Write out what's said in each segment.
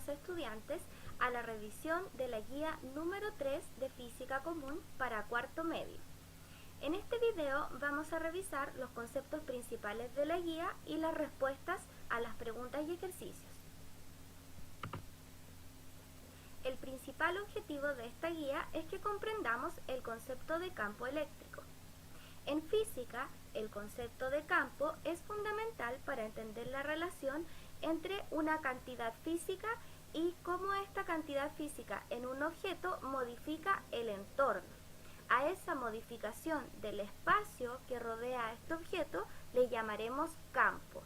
los estudiantes a la revisión de la guía número 3 de Física Común para cuarto medio. En este video vamos a revisar los conceptos principales de la guía y las respuestas a las preguntas y ejercicios. El principal objetivo de esta guía es que comprendamos el concepto de campo eléctrico. En física, el concepto de campo es fundamental para entender la relación entre una cantidad física y cómo esta cantidad física en un objeto modifica el entorno. A esa modificación del espacio que rodea a este objeto le llamaremos campo.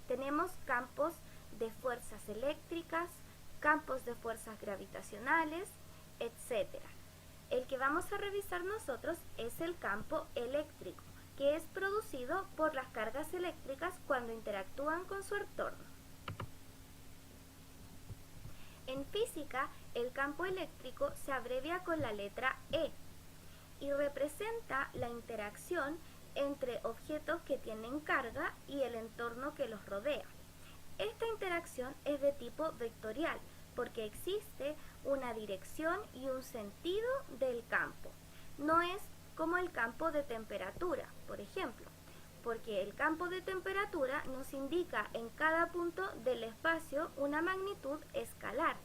Tenemos campos de fuerzas eléctricas, campos de fuerzas gravitacionales, etc. El que vamos a revisar nosotros es el campo eléctrico, que es producido por las cargas eléctricas cuando interactúan con su entorno. En física, el campo eléctrico se abrevia con la letra E y representa la interacción entre objetos que tienen carga y el entorno que los rodea. Esta interacción es de tipo vectorial, porque existe una dirección y un sentido del campo. No es como el campo de temperatura, por ejemplo, porque el campo de temperatura nos indica en cada punto del espacio una magnitud escalar.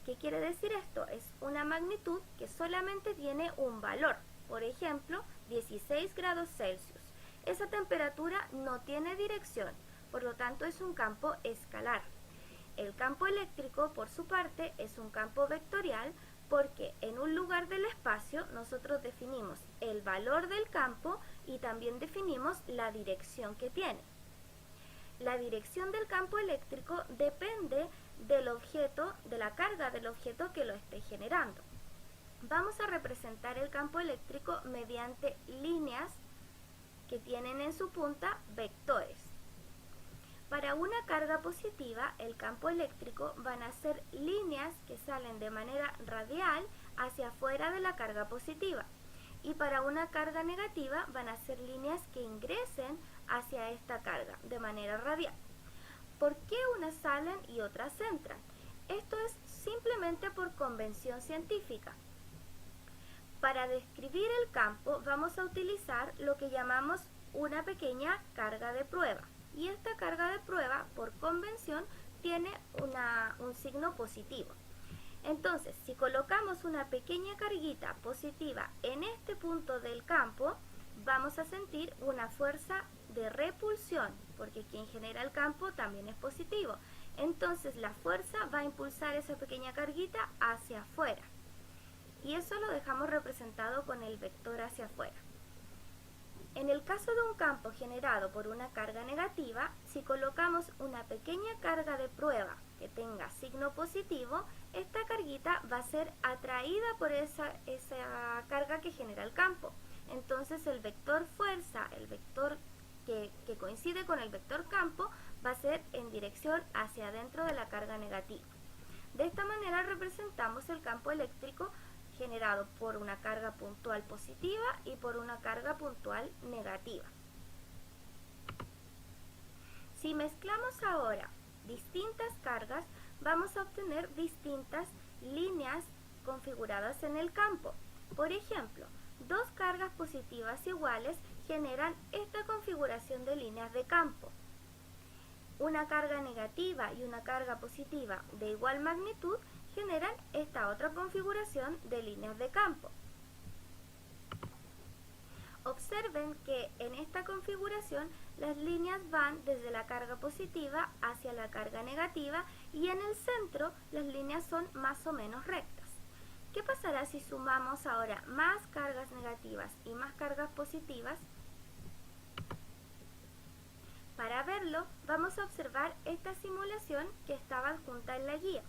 ¿Qué quiere decir esto? Es una magnitud que solamente tiene un valor, por ejemplo, 16 grados Celsius. Esa temperatura no tiene dirección, por lo tanto es un campo escalar. El campo eléctrico, por su parte, es un campo vectorial porque en un lugar del espacio nosotros definimos el valor del campo y también definimos la dirección que tiene. La dirección del campo eléctrico depende del objeto, de la carga del objeto que lo esté generando. Vamos a representar el campo eléctrico mediante líneas que tienen en su punta vectores. Para una carga positiva, el campo eléctrico van a ser líneas que salen de manera radial hacia afuera de la carga positiva. Y para una carga negativa van a ser líneas que ingresen hacia esta carga de manera radial. ¿Por qué unas salen y otras entran? Esto es simplemente por convención científica. Para describir el campo vamos a utilizar lo que llamamos una pequeña carga de prueba. Y esta carga de prueba, por convención, tiene un signo positivo. Entonces, si colocamos una pequeña carguita positiva en este punto del campo, vamos a sentir una fuerza de repulsión, porque quien genera el campo también es positivo. Entonces, la fuerza va a impulsar esa pequeña carguita hacia afuera. Y eso lo dejamos representado con el vector hacia afuera. En el caso de un campo generado por una carga negativa, si colocamos una pequeña carga de prueba que tenga signo positivo, esta carguita va a ser atraída por esa carga que genera el campo. Entonces el vector fuerza, el vector que coincide con el vector campo, va a ser en dirección hacia adentro de la carga negativa. De esta manera representamos el campo eléctrico generado por una carga puntual positiva y por una carga puntual negativa. Si mezclamos ahora distintas cargas, vamos a obtener distintas líneas configuradas en el campo. Por ejemplo, dos cargas positivas iguales generan esta configuración de líneas de campo. Una carga negativa y una carga positiva de igual magnitud generan esta otra configuración de líneas de campo. Observen que en esta configuración las líneas van desde la carga positiva hacia la carga negativa y en el centro las líneas son más o menos rectas. ¿Qué pasará si sumamos ahora más cargas negativas y más cargas positivas? Para verlo, vamos a observar esta simulación que estaba adjunta en la guía.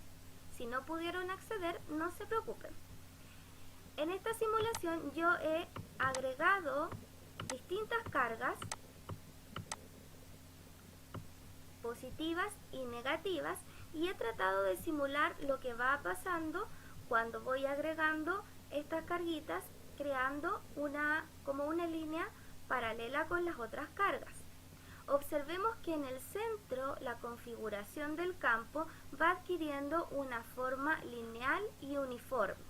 Si no pudieron acceder, no se preocupen. En esta simulación yo he agregado distintas cargas positivas y negativas y he tratado de simular lo que va pasando cuando voy agregando estas carguitas, creando como una línea paralela con las otras cargas. Observemos que en el centro la configuración del campo va adquiriendo una forma lineal y uniforme.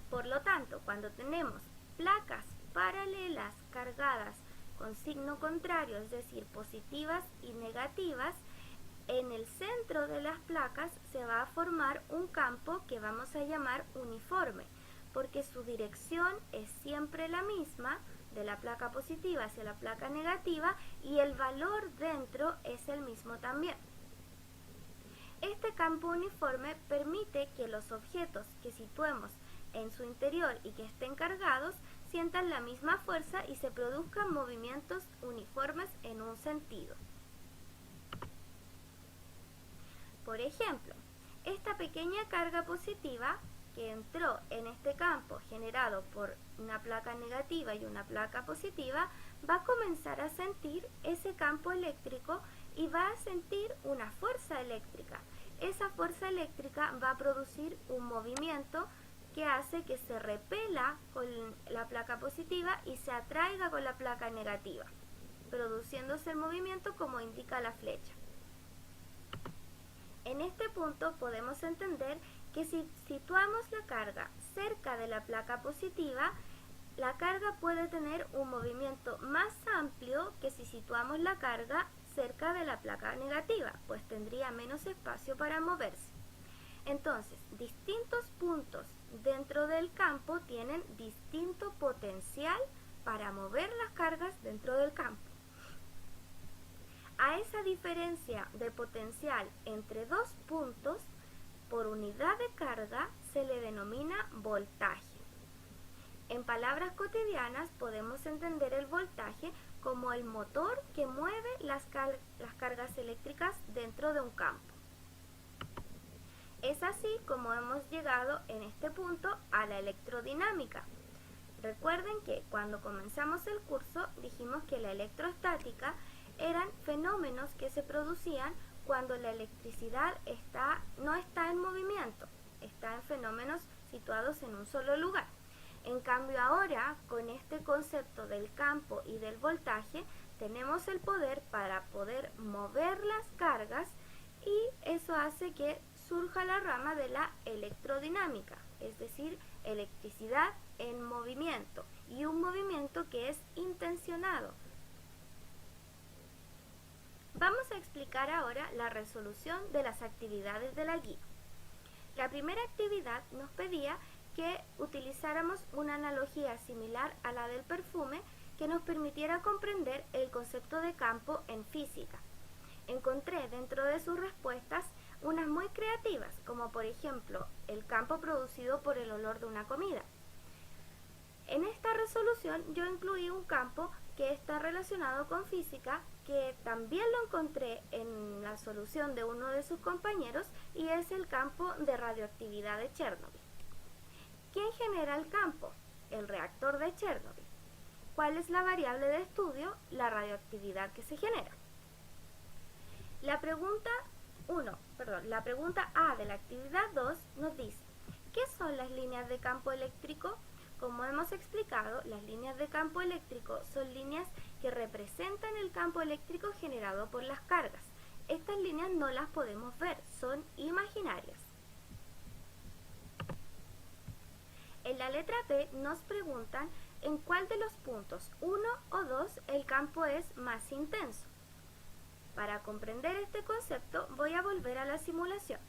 Por lo tanto, cuando tenemos placas paralelas cargadas con signo contrario, es decir, positivas y negativas, en el centro de las placas se va a formar un campo que vamos a llamar uniforme, porque su dirección es siempre la misma, de la placa positiva hacia la placa negativa, y el valor dentro es el mismo también. Este campo uniforme permite que los objetos que situemos en su interior y que estén cargados sientan la misma fuerza y se produzcan movimientos uniformes en un sentido. Por ejemplo, esta pequeña carga positiva que entró en este campo generado por una placa negativa y una placa positiva va a comenzar a sentir ese campo eléctrico y va a sentir una fuerza eléctrica. Esa fuerza eléctrica va a producir un movimiento que hace que se repela con la placa positiva y se atraiga con la placa negativa, produciéndose el movimiento como indica la flecha. En este punto podemos entender que si situamos la carga cerca de la placa positiva, la carga puede tener un movimiento más amplio que si situamos la carga cerca de la placa negativa, pues tendría menos espacio para moverse. Entonces, distintos puntos dentro del campo tienen distinto potencial para mover las cargas dentro del campo. A esa diferencia de potencial entre dos puntos por unidad de carga se le denomina voltaje. En palabras cotidianas podemos entender el voltaje como el motor que mueve las cargas eléctricas dentro de un campo. Es así como hemos llegado en este punto a la electrodinámica. Recuerden que cuando comenzamos el curso dijimos que la electrostática eran fenómenos que se producían cuando la electricidad no está en movimiento, está en fenómenos situados en un solo lugar. En cambio ahora, con este concepto del campo y del voltaje, tenemos el poder para poder mover las cargas y eso hace que surja la rama de la electrodinámica, es decir, electricidad en movimiento y un movimiento que es intencionado. Vamos a explicar ahora la resolución de las actividades de la guía. La primera actividad nos pedía que utilizáramos una analogía similar a la del perfume que nos permitiera comprender el concepto de campo en física. Encontré dentro de sus respuestas unas muy creativas, como por ejemplo el campo producido por el olor de una comida. En esta resolución yo incluí un campo que está relacionado con física, que también lo encontré en la solución de uno de sus compañeros, y es el campo de radioactividad de Chernobyl. ¿Quién genera el campo? El reactor de Chernobyl. ¿Cuál es la variable de estudio? La radioactividad que se genera. La pregunta A de la actividad 2 nos dice, ¿qué son las líneas de campo eléctrico? Como hemos explicado, las líneas de campo eléctrico son líneas que representan el campo eléctrico generado por las cargas. Estas líneas no las podemos ver, son imaginarias. En la letra B nos preguntan en cuál de los puntos 1 o 2 el campo es más intenso. Para comprender este concepto voy a volver a la simulación.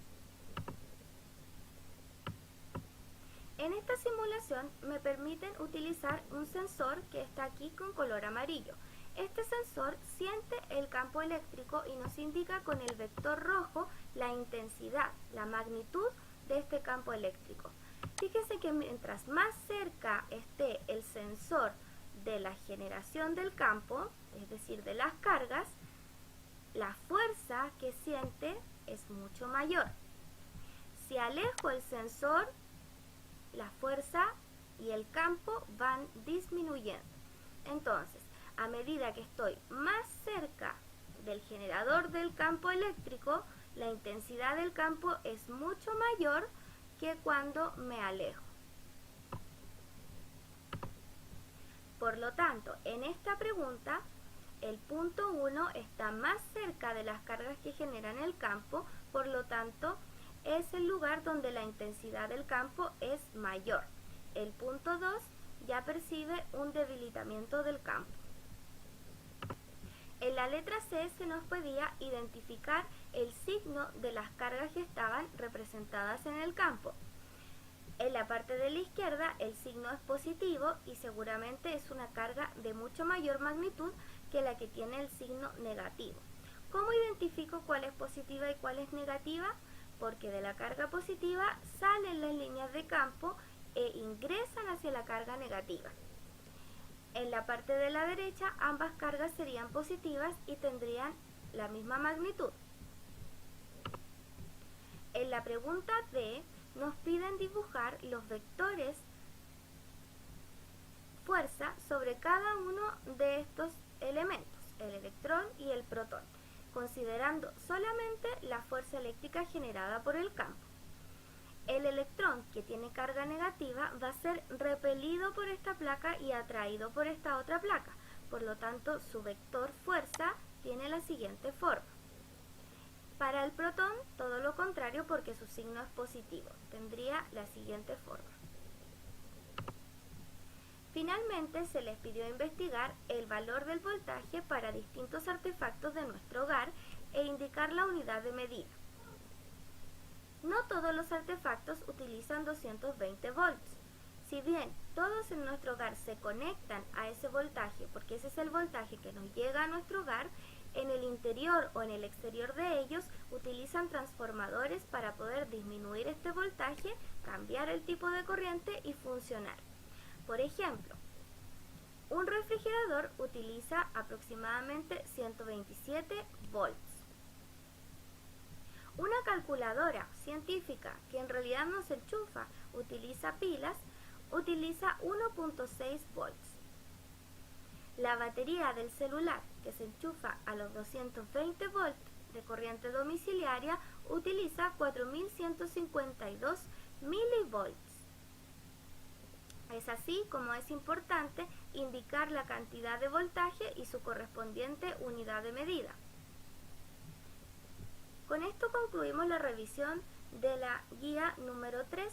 En esta simulación me permiten utilizar un sensor que está aquí con color amarillo. Este sensor siente el campo eléctrico y nos indica con el vector rojo la intensidad, la magnitud de este campo eléctrico. Fíjense que mientras más cerca esté el sensor de la generación del campo, es decir, de las cargas, la fuerza que siente es mucho mayor. Si alejo el sensor, la fuerza y el campo van disminuyendo. Entonces, a medida que estoy más cerca del generador del campo eléctrico, la intensidad del campo es mucho mayor que cuando me alejo. Por lo tanto, en esta pregunta, el punto 1 está más cerca de las cargas que generan el campo, por lo tanto, es el lugar donde la intensidad del campo es mayor. El punto 2 ya percibe un debilitamiento del campo. En la letra C se nos pedía identificar el signo de las cargas que estaban representadas en el campo. En la parte de la izquierda el signo es positivo y seguramente es una carga de mucho mayor magnitud que la que tiene el signo negativo. ¿Cómo identifico cuál es positiva y cuál es negativa? Porque de la carga positiva salen las líneas de campo e ingresan hacia la carga negativa. En la parte de la derecha ambas cargas serían positivas y tendrían la misma magnitud. En la pregunta D nos piden dibujar los vectores fuerza sobre cada uno de estos elementos, el electrón y el protón, considerando solamente la fuerza eléctrica generada por el campo. El electrón que tiene carga negativa va a ser repelido por esta placa y atraído por esta otra placa. Por lo tanto, su vector fuerza tiene la siguiente forma. Para el protón, todo lo contrario porque su signo es positivo. Tendría la siguiente forma. Finalmente, se les pidió investigar el valor del voltaje para distintos artefactos de nuestro hogar e indicar la unidad de medida. No todos los artefactos utilizan 220 volts. Si bien todos en nuestro hogar se conectan a ese voltaje, porque ese es el voltaje que nos llega a nuestro hogar, en el interior o en el exterior de ellos utilizan transformadores para poder disminuir este voltaje, cambiar el tipo de corriente y funcionar. Por ejemplo, un refrigerador utiliza aproximadamente 127 volts. Una calculadora científica, que en realidad no se enchufa, utiliza pilas, utiliza 1.6 volts. La batería del celular, que se enchufa a los 220 volts de corriente domiciliaria, utiliza 4152 milivolts. Es así como es importante indicar la cantidad de voltaje y su correspondiente unidad de medida. Con esto concluimos la revisión de la guía número 3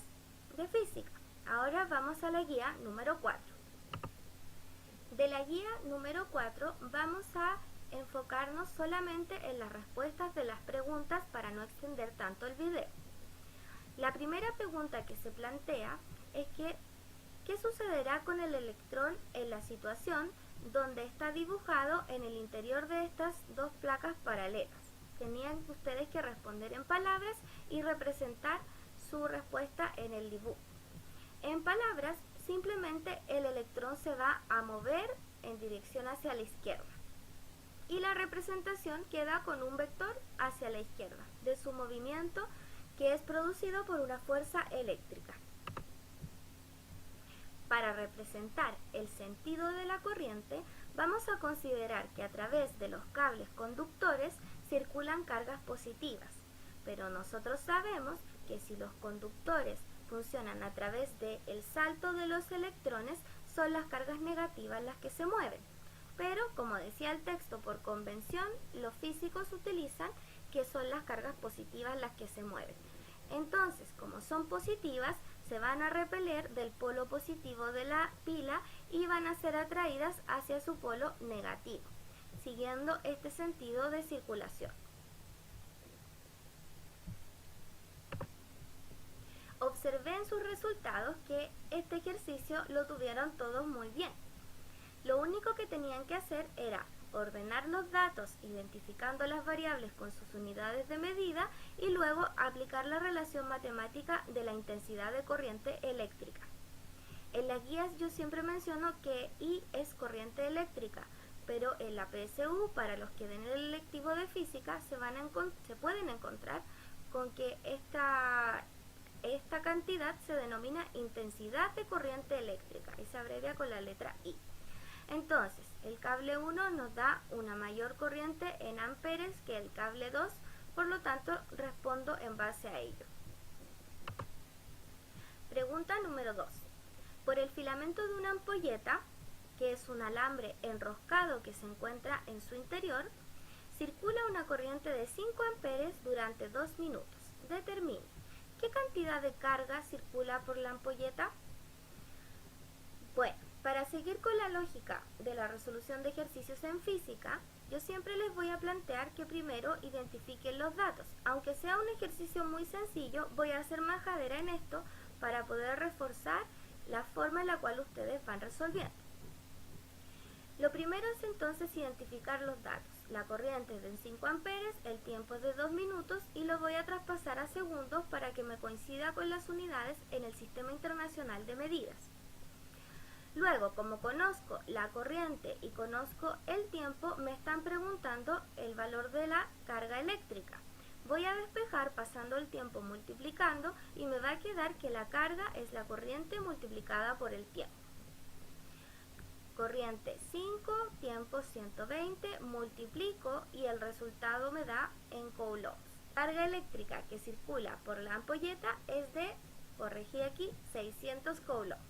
de física. Ahora vamos a la guía número 4. De la guía número 4 vamos a enfocarnos solamente en las respuestas de las preguntas para no extender tanto el video. La primera pregunta que se plantea es que ¿qué sucederá con el electrón en la situación donde está dibujado en el interior de estas dos placas paralelas? Tenían ustedes que responder en palabras y representar su respuesta en el dibujo. En palabras, simplemente el electrón se va a mover en dirección hacia la izquierda y la representación queda con un vector hacia la izquierda de su movimiento, que es producido por una fuerza eléctrica. Para representar el sentido de la corriente, vamos a considerar que a través de los cables conductores circulan cargas positivas, pero nosotros sabemos que si los conductores funcionan a través del salto de los electrones, son las cargas negativas las que se mueven. Pero, como decía el texto, por convención, los físicos utilizan que son las cargas positivas las que se mueven. Entonces, como son positivas, se van a repeler del polo positivo de la pila y van a ser atraídas hacia su polo negativo, siguiendo este sentido de circulación. Observé en sus resultados que este ejercicio lo tuvieron todos muy bien. Lo único que tenían que hacer era ordenar los datos identificando las variables con sus unidades de medida y luego aplicar la relación matemática de la intensidad de corriente eléctrica. En las guías yo siempre menciono que I es corriente eléctrica, pero en la PSU, para los que den el electivo de física, se pueden encontrar con que esta cantidad se denomina intensidad de corriente eléctrica y se abrevia con la letra I. Entonces, el cable 1 nos da una mayor corriente en amperes que el cable 2, por lo tanto respondo en base a ello. Pregunta número 2. Por el filamento de una ampolleta que es un alambre enroscado que se encuentra en su interior, circula una corriente de 5 amperes durante 2 minutos. Determine qué cantidad de carga circula por la ampolleta. Bueno, para seguir con la lógica de la resolución de ejercicios en física, yo siempre les voy a plantear que primero identifiquen los datos. Aunque sea un ejercicio muy sencillo, voy a hacer majadera en esto para poder reforzar la forma en la cual ustedes van resolviendo. Lo primero es entonces identificar los datos. La corriente es de 5 amperes, el tiempo es de 2 minutos y lo voy a traspasar a segundos para que me coincida con las unidades en el Sistema Internacional de Medidas. Luego, como conozco la corriente y conozco el tiempo, me están preguntando el valor de la carga eléctrica. Voy a despejar pasando el tiempo multiplicando y me va a quedar que la carga es la corriente multiplicada por el tiempo. Corriente 5, tiempo 120, multiplico y el resultado me da en coulombs. Carga eléctrica que circula por la ampolleta es de, corregí aquí, 600 coulombs.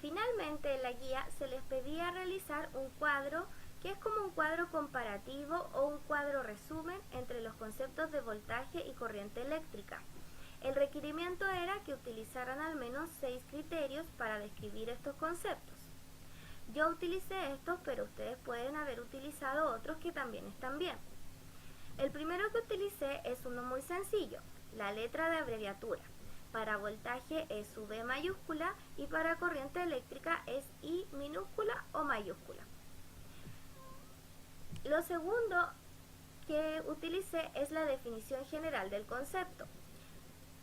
Finalmente, en la guía se les pedía realizar un cuadro que es como un cuadro comparativo o un cuadro resumen entre los conceptos de voltaje y corriente eléctrica. El requerimiento era que utilizaran al menos 6 criterios para describir estos conceptos. Yo utilicé estos, pero ustedes pueden haber utilizado otros que también están bien. El primero que utilicé es uno muy sencillo, la letra de abreviatura. Para voltaje es V mayúscula y para corriente eléctrica es I minúscula o mayúscula. Lo segundo que utilicé es la definición general del concepto.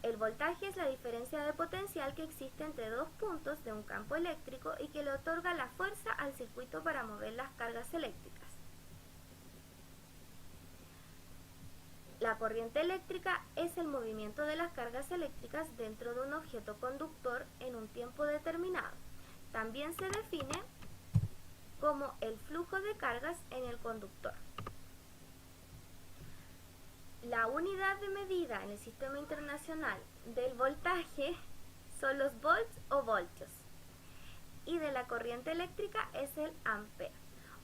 El voltaje es la diferencia de potencial que existe entre dos puntos de un campo eléctrico y que le otorga la fuerza al circuito para mover las cargas eléctricas. La corriente eléctrica es el movimiento de las cargas eléctricas dentro de un objeto conductor en un tiempo determinado. También se define como el flujo de cargas en el conductor. La unidad de medida en el Sistema Internacional del voltaje son los volts o voltios y de la corriente eléctrica es el ampere.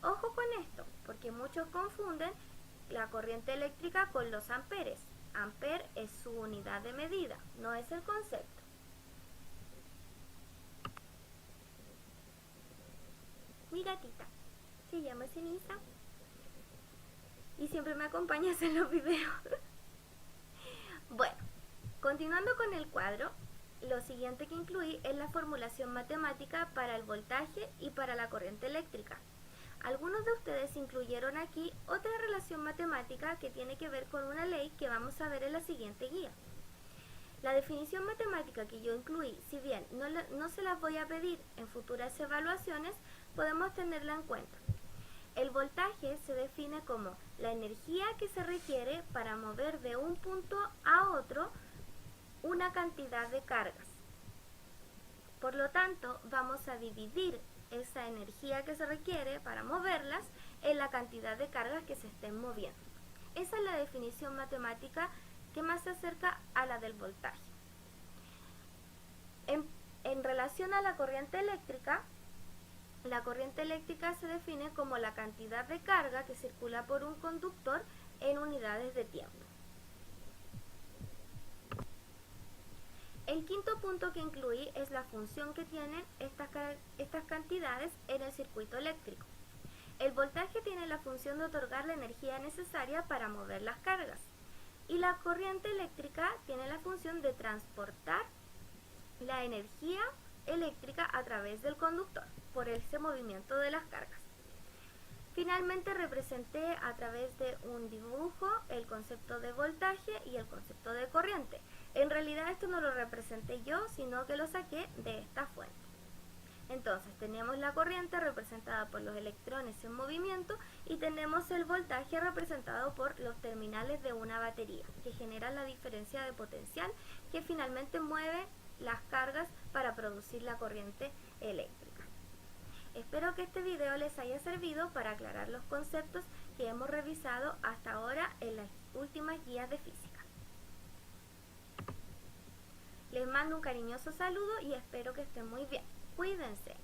Ojo con esto, porque muchos confunden la corriente eléctrica con los amperes. Ampere es su unidad de medida, no es el concepto. Mi gatita se llama Ceniza y siempre me acompañas en los videos. Bueno, continuando con el cuadro, lo siguiente que incluí es la formulación matemática para el voltaje y para la corriente eléctrica. Algunos de ustedes incluyeron aquí otra relación matemática que tiene que ver con una ley que vamos a ver en la siguiente guía. La definición matemática que yo incluí, si bien no se las voy a pedir en futuras evaluaciones, podemos tenerla en cuenta. El voltaje se define como la energía que se requiere para mover de un punto a otro una cantidad de cargas. Por lo tanto, vamos a dividir esa energía que se requiere para moverlas en la cantidad de cargas que se estén moviendo. Esa es la definición matemática que más se acerca a la del voltaje. En relación a la corriente eléctrica se define como la cantidad de carga que circula por un conductor en unidades de tiempo. El quinto punto que incluí es la función que tienen estas cantidades en el circuito eléctrico. El voltaje tiene la función de otorgar la energía necesaria para mover las cargas y la corriente eléctrica tiene la función de transportar la energía eléctrica a través del conductor por ese movimiento de las cargas. Finalmente representé a través de un dibujo el concepto de voltaje y el concepto de corriente. En realidad esto no lo representé yo, sino que lo saqué de esta fuente. Entonces tenemos la corriente representada por los electrones en movimiento y tenemos el voltaje representado por los terminales de una batería que generan la diferencia de potencial que finalmente mueve las cargas para producir la corriente eléctrica. Espero que este video les haya servido para aclarar los conceptos que hemos revisado hasta ahora en las últimas guías de física. Les mando un cariñoso saludo y espero que estén muy bien. Cuídense.